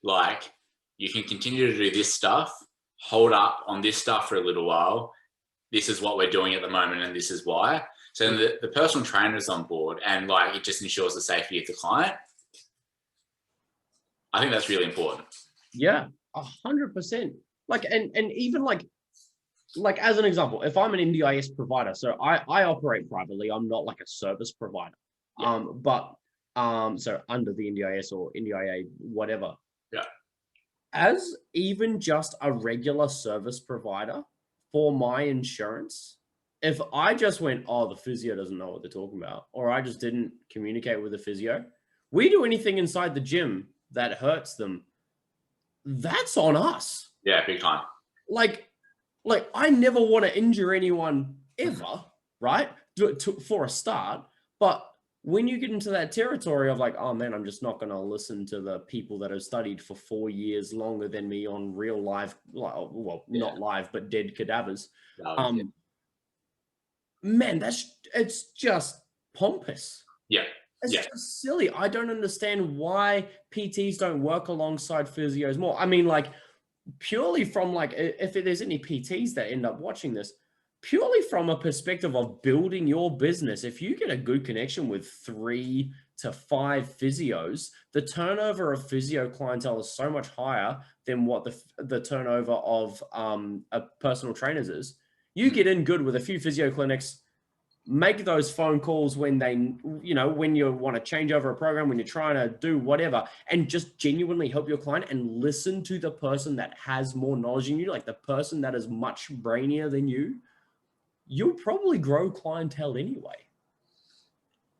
like, you can continue to do this stuff, hold up on this stuff for a little while. This is what we're doing at the moment, and this is why. So the personal trainer is on board, and like it just ensures the safety of the client. I think that's really important. Yeah, 100%. Like, and even like as an example, if I'm an NDIS provider, so I operate privately, I'm not like a service provider. Yeah. So under the NDIS or NDIA, whatever. Yeah. As even just a regular service provider for my insurance, if I just went, oh, the physio doesn't know what they're talking about, or I just didn't communicate with the physio, we do anything inside the gym that hurts them, that's on us. Yeah, big time. Like I never want to injure anyone ever, right? For a start. But when you get into that territory of like, oh man, I'm just not going to listen to the people that have studied for 4 years longer than me on real live, not live, but dead cadavers. Man, it's just pompous. Yeah. It's just silly. I don't understand why PTs don't work alongside physios more. I mean, like, purely from like, if there's any PTs that end up watching this, purely from a perspective of building your business, if you get a good connection with 3 to 5 physios, the turnover of physio clientele is so much higher than what the turnover of personal trainers is. You get in good with a few physio clinics, make those phone calls when they, when you want to change over a program, when you're trying to do whatever, and just genuinely help your client and listen to the person that has more knowledge than you, like the person that is much brainier than you, you'll probably grow clientele anyway.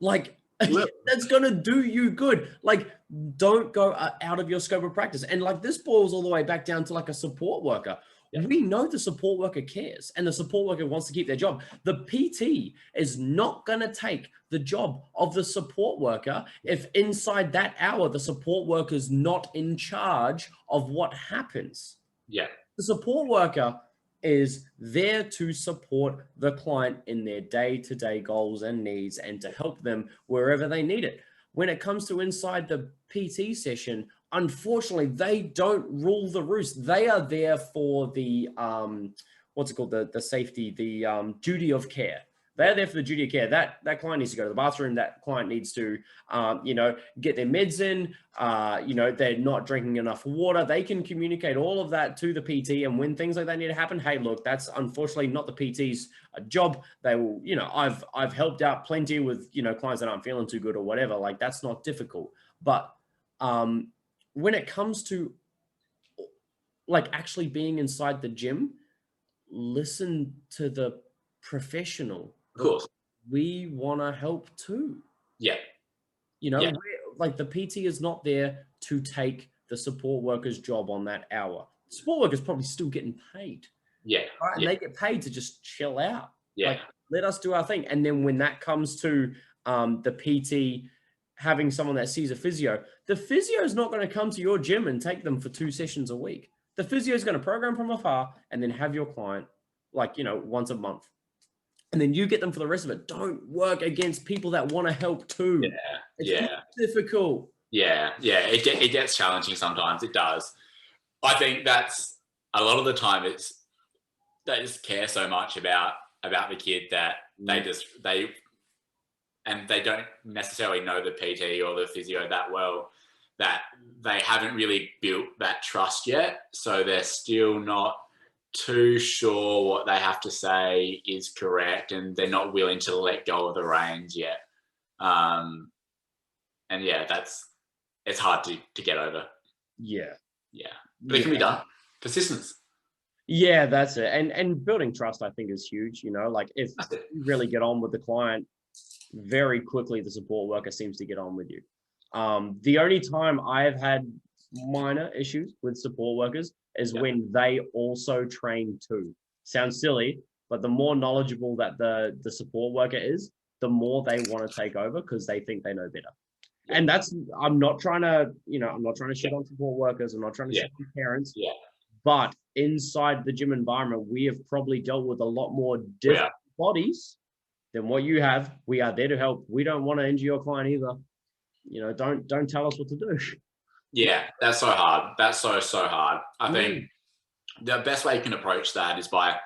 Like, that's going to do you good. Like, don't go out of your scope of practice. And like, this boils all the way back down to like a support worker. We know the support worker cares and the support worker wants to keep their job. The PT is not going to take the job of the support worker if inside that hour, the support worker is not in charge of what happens. Yeah. The support worker is there to support the client in their day-to-day goals and needs and to help them wherever they need it. When it comes to inside the PT session, unfortunately, they don't rule the roost. They are there for the, the safety, the duty of care. They're there for the duty of care. That client needs to go to the bathroom. That client needs to, get their meds in. They're not drinking enough water. They can communicate all of that to the PT. And when things like that need to happen, hey, look, that's unfortunately not the PT's job. They will, I've helped out plenty with, clients that aren't feeling too good or whatever. Like, that's not difficult. But when it comes to like actually being inside the gym, listen to the professional. Of course. We want to help too. Yeah. You know, Yeah. like the PT is not there to take the support worker's job on that hour. Support worker's probably still getting paid. Yeah. Right? And Yeah. they get paid to just chill out. Yeah. Like, let us do our thing. And then when that comes to the PT having someone that sees a physio, the physio is not going to come to your gym and take them for 2 sessions a week. The physio is going to program from afar and then have your client like, once a month. And then you get them for the rest of it. Don't work against people that want to help too. Yeah. It's difficult. Yeah. Yeah. It gets challenging sometimes. It does. I think that's a lot of the time they just care so much about the kid that they don't necessarily know the PT or the physio that well, that they haven't really built that trust yet. So they're still not too sure what they have to say is correct, and they're not willing to let go of the reins yet. And yeah, it's hard to get over. Yeah. But it can be done. Persistence. Yeah, that's it. And building trust, I think, is huge. Like if you really get on with the client, very quickly the support worker seems to get on with you. The only time I've had minor issues with support workers is when they also train too. Sounds silly, but the more knowledgeable that the support worker is, the more they want to take over because they think they know better. And I'm not trying to shit on support workers. I'm not trying to shit on parents. Yeah. But inside the gym environment, we have probably dealt with a lot more different bodies than what you have. We are there to help. We don't want to injure your client either. Don't tell us what to do. Yeah, that's so hard. That's so hard. I think the best way you can approach that is by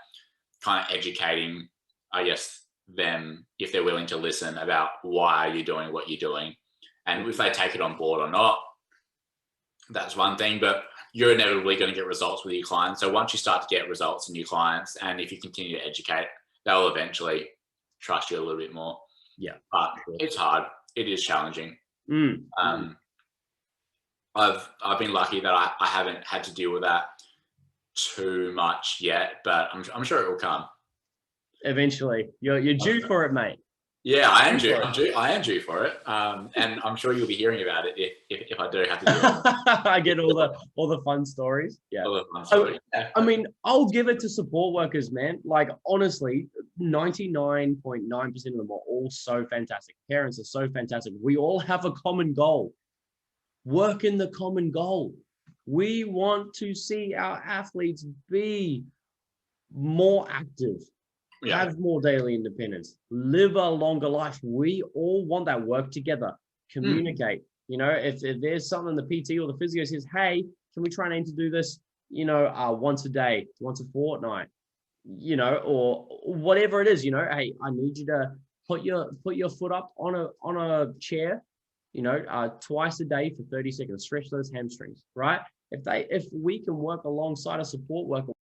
kind of educating, I guess, them, if they're willing to listen, about why you're doing what you're doing. And if they take it on board or not, that's one thing. But you're inevitably going to get results with your clients. So once you start to get results in your clients, and if you continue to educate, they'll eventually trust you a little bit more. Yeah. But it's hard. It is challenging. I've been lucky that I haven't had to deal with that too much yet, but I'm sure it will come. Eventually. You're due for it, mate. Yeah, I am due. I am due for it, and I'm sure you'll be hearing about it if I do have to do it. I get all the fun stories. Yeah, all the fun stories. I mean, I'll give it to support workers, man. Like honestly, 99.9% of them are all so fantastic. Parents are so fantastic. We all have a common goal. Work in the common goal. We want to see our athletes be more active. Have more daily independence, live a longer life. We all want that. Work together, communicate. If there's something the PT or the physio says, hey, can we try and aim to do this, once a day, once a fortnight, or whatever it is, hey, I need you to put your foot up on a chair, twice a day for 30 seconds, stretch those hamstrings, right? If we can work alongside a support worker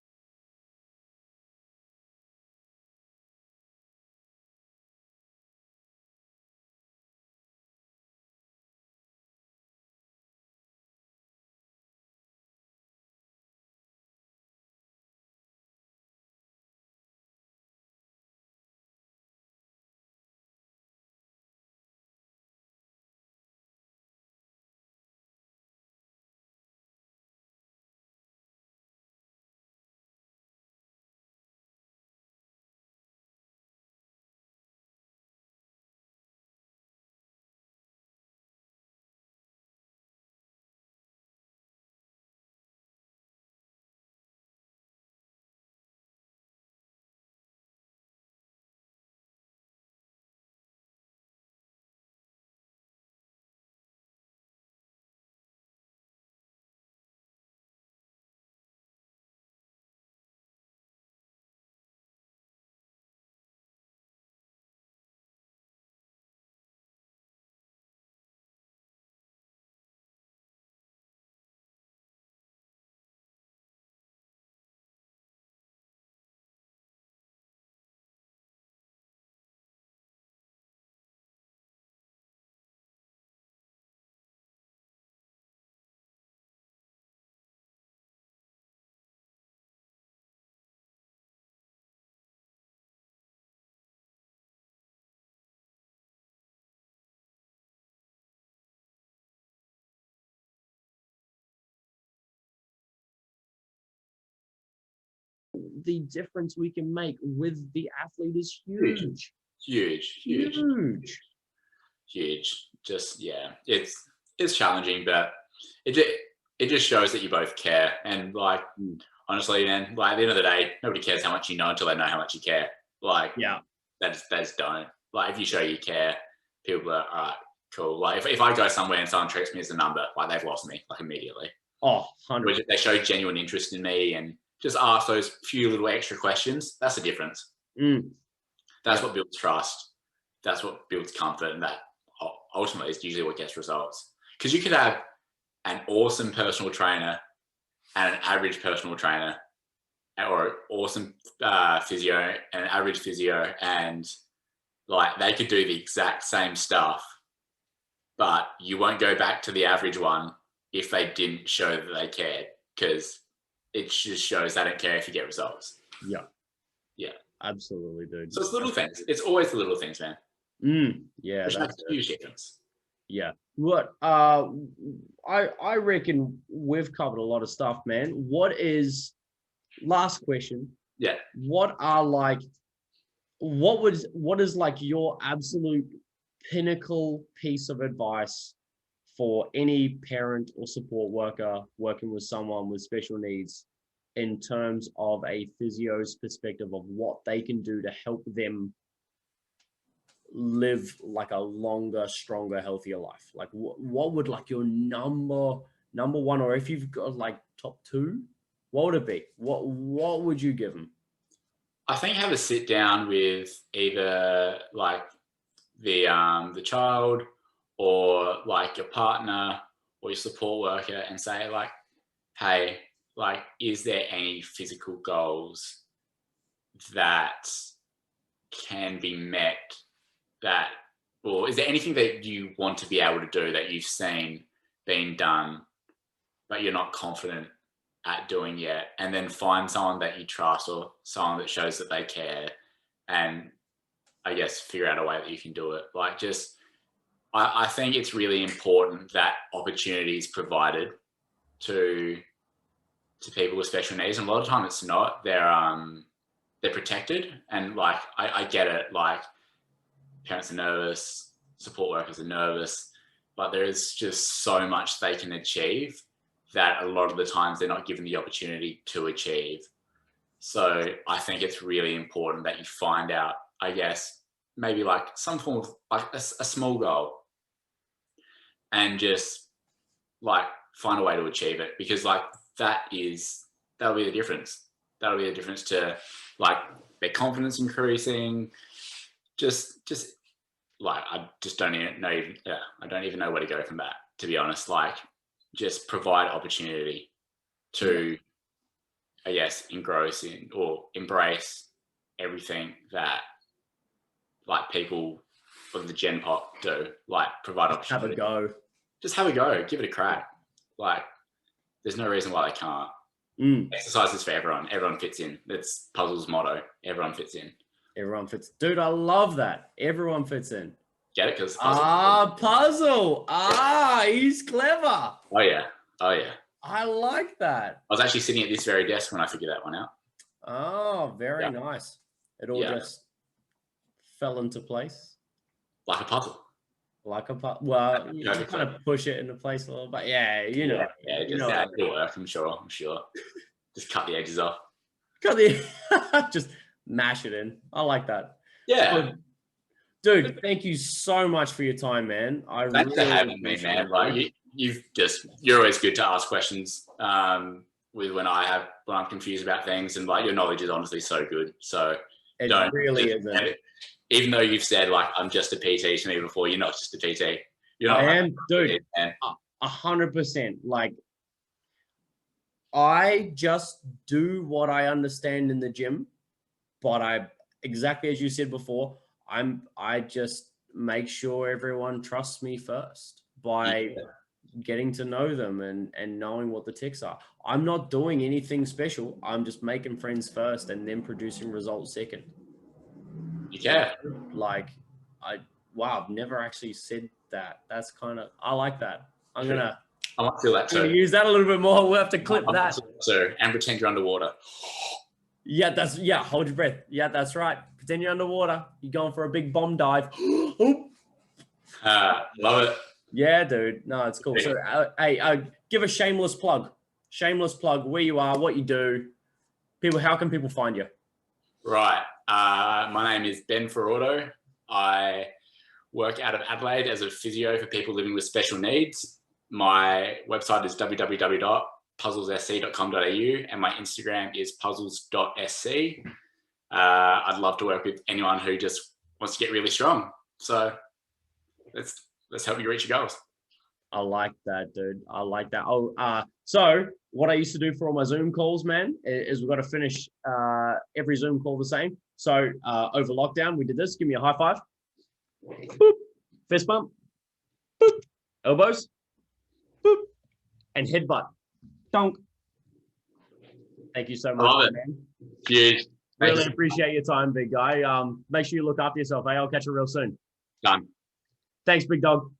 the difference we can make with the athlete is huge. Huge. Just, yeah, it's challenging, but it just shows that you both care. And like, honestly, man, like at the end of the day, nobody cares how much you know until they know how much you care. Like, yeah, they just don't. Like, if you show you care, people are, all right, cool. Like, if I go somewhere and someone treats me as a number, like, they've lost me, like, immediately. Oh, 100%. They show genuine interest in me and just ask those few little extra questions. That's the difference. That's what builds trust. That's what builds comfort, and that ultimately is usually what gets results. Because you could have an awesome personal trainer and an average personal trainer, or an awesome physio and an average physio, and like they could do the exact same stuff, but you won't go back to the average one if they didn't show that they cared, because it just shows they don't care if you get results. Yeah, absolutely, dude. So it's little things. It's always the little things, man. Yeah, which makes a huge difference. Yeah. What I reckon we've covered a lot of stuff, man. What is, last question? Yeah. What is like your absolute pinnacle piece of advice for any parent or support worker working with someone with special needs in terms of a physio's perspective of what they can do to help them live like a longer, stronger, healthier life? Like what would like your number one, or if you've got like top two, what would it be? What would you give them? I think have a sit down with either like the child or like your partner or your support worker and say like, hey, like, is there any physical goals that can be met, that, or is there anything that you want to be able to do that you've seen being done but you're not confident at doing yet? And then find someone that you trust or someone that shows that they care, and I guess figure out a way that you can do it. Like, just I think it's really important that opportunity is provided to people with special needs, and a lot of time it's not. They're protected, and like I get it, like parents are nervous, support workers are nervous, but there is just so much they can achieve that a lot of the times they're not given the opportunity to achieve. So I think it's really important that you find out, I guess, maybe like some form of like a small goal, and just like find a way to achieve it, because like that'll be the difference. That'll be the difference to like their confidence increasing. Just like, I just don't even know. Yeah, I don't even know where to go from that, to be honest. Like, just provide opportunity to, I guess, engross in or embrace everything that like people of the Gen Pop do. Like, provide opportunity. Have a go. Just have a go. Give it a crack. Like, there's no reason why they can't. Exercise is for everyone. Everyone fits in. That's Puzzle's motto. Everyone fits in. Everyone fits. Dude, I love that. Everyone fits in. Get it? Because Puzzle. He's clever. Oh yeah. I like that. I was actually sitting at this very desk when I figured that one out. Oh, very nice. It all just fell into place. Like a puzzle. Well, you kind of push it into place a little bit. Yeah, you know. Yeah, it'll work, I'm sure. Just cut the edges off. Just mash it in. I like that. Yeah. Dude, thank you so much for your time, man. Thanks for having me, man. Like, you're always good to ask questions when I'm confused about things, and like your knowledge is honestly so good. So it really isn't. Even though you've said like I'm just a PT to me before, you're not just a PT. You're not. I am, dude. 100%. Like, I just do what I understand in the gym, but exactly as you said before, I just make sure everyone trusts me first by getting to know them and knowing what the tics are. I'm not doing anything special. I'm just making friends first and then producing results second. Yeah. Like, I've never actually said that. That's kind of, I like that. I might feel that too. Use that a little bit more. We'll have to clip that. So, and pretend you're underwater. Yeah, hold your breath. Yeah, that's right. Pretend you're underwater. You're going for a big bomb dive. Oh. Love it. Yeah, dude. No, it's cool. So, hey, give a shameless plug. Shameless plug, where you are, what you do. People, how can people find you? Right. My name is Ben Ferrauto. I work out of Adelaide as a physio for people living with special needs. My website is www.puzzlessc.com.au and my Instagram is puzzles.sc. I'd love to work with anyone who just wants to get really strong. So let's help you reach your goals. I like that, dude. I like that. Oh, so what I used to do for all my Zoom calls, man, is we've got to finish every Zoom call the same. So over lockdown, we did this. Give me a high five. Boop. Fist bump. Boop. Elbows. Boop. And headbutt. Donk. Thank you so much, man. Huge. Really appreciate your time, big guy. Make sure you look after yourself. I'll catch you real soon. Done. Thanks, big dog.